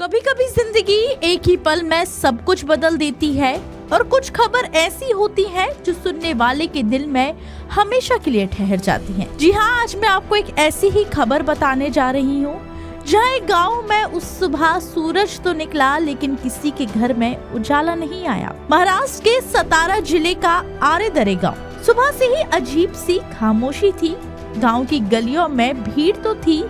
कभी कभी जिंदगी एक ही पल में सब कुछ बदल देती है और कुछ खबर ऐसी होती है जो सुनने वाले के दिल में हमेशा के लिए ठहर जाती है। जी हाँ, आज मैं आपको एक ऐसी ही खबर बताने जा रही हूँ जहाँ एक गाँव में उस सुबह सूरज तो निकला लेकिन किसी के घर में उजाला नहीं आया। महाराष्ट्र के सतारा जिले का आरेदरे गाँव। सुबह से ही अजीब सी खामोशी थी। गाँव की गलियों में भीड़ तो थी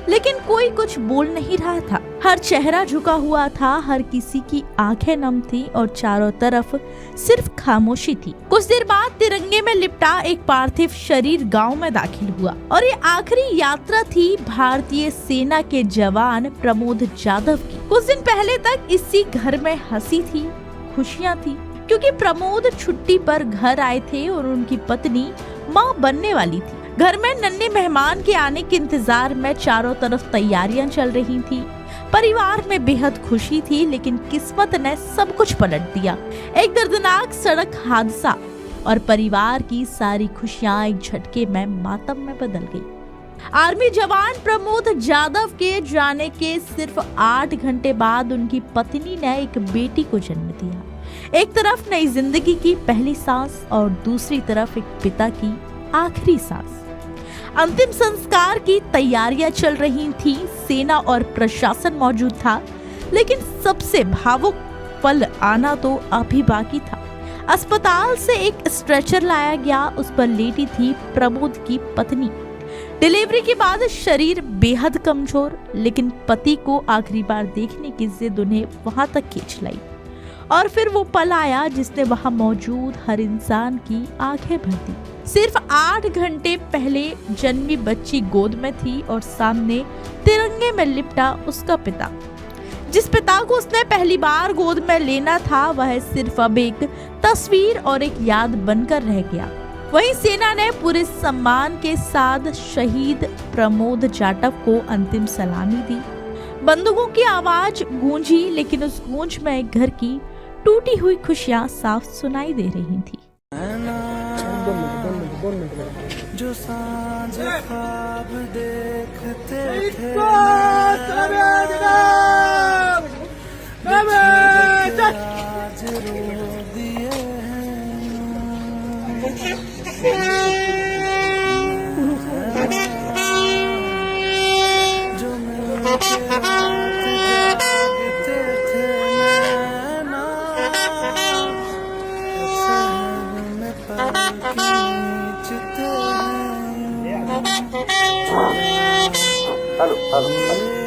लेकिन कोई कुछ बोल नहीं रहा था। हर चेहरा झुका हुआ था, हर किसी की आंखें नम थी और चारों तरफ सिर्फ खामोशी थी। कुछ देर बाद तिरंगे में लिपटा एक पार्थिव शरीर गांव में दाखिल हुआ और ये आखिरी यात्रा थी भारतीय सेना के जवान प्रमोद जाधव की। कुछ दिन पहले तक इसी घर में हंसी थी, खुशियाँ थी, क्योंकि प्रमोद छुट्टी पर घर आए थे और उनकी पत्नी माँ बनने वाली थी। घर में नन्हे मेहमान के आने के इंतजार में चारों तरफ तैयारियां चल रही थी। परिवार में बेहद खुशी थी, लेकिन किस्मत ने सब कुछ पलट दिया। एक दर्दनाक सड़क हादसा और परिवार की सारी खुशियां एक झटके में मातम में बदल गई। आर्मी जवान प्रमोद जाधव के जाने के सिर्फ 8 घंटे बाद उनकी पत्नी ने एक बेटी को जन्म दिया। एक तरफ नई जिंदगी की पहली सांस और दूसरी तरफ एक पिता की आखिरी सांस। अंतिम संस्कार की तैयारियां चल रही थी। सेना और प्रशासन मौजूद था, लेकिन सबसे भावुक पल आना तो अभी बाकी था। अस्पताल से एक स्ट्रेचर लाया गया, उस पर लेटी थी प्रमोद की पत्नी। डिलीवरी के बाद शरीर बेहद कमजोर, लेकिन पति को आखिरी बार देखने की जिद उन्हें वहां तक खींच लाई। और फिर वो पल आया जिसने वहां मौजूद हर इंसान की आंखें भर दी। सिर्फ 8 घंटे पहले जन्मी बच्ची गोद में थी और सामने तिरंगे में लिपटा उसका पिता। जिस पिता को उसने पहली बार गोद में लेना था, वह सिर्फ अब एक तस्वीर और एक याद बनकर रह गया। वहीं सेना ने पूरे सम्मान के साथ शहीद प्रमोद जाधव को अंतिम सलामी दी। बंदूकों की आवाज गूंजी, लेकिन उस गूंज में घर की टूटी हुई खुशियां साफ सुनाई दे रही थी। जो सांझ ख्वाब देखते थे आज रो दिए जो मिलके रात जागते थे नैना शहर में पल खींचते हैं। हेलो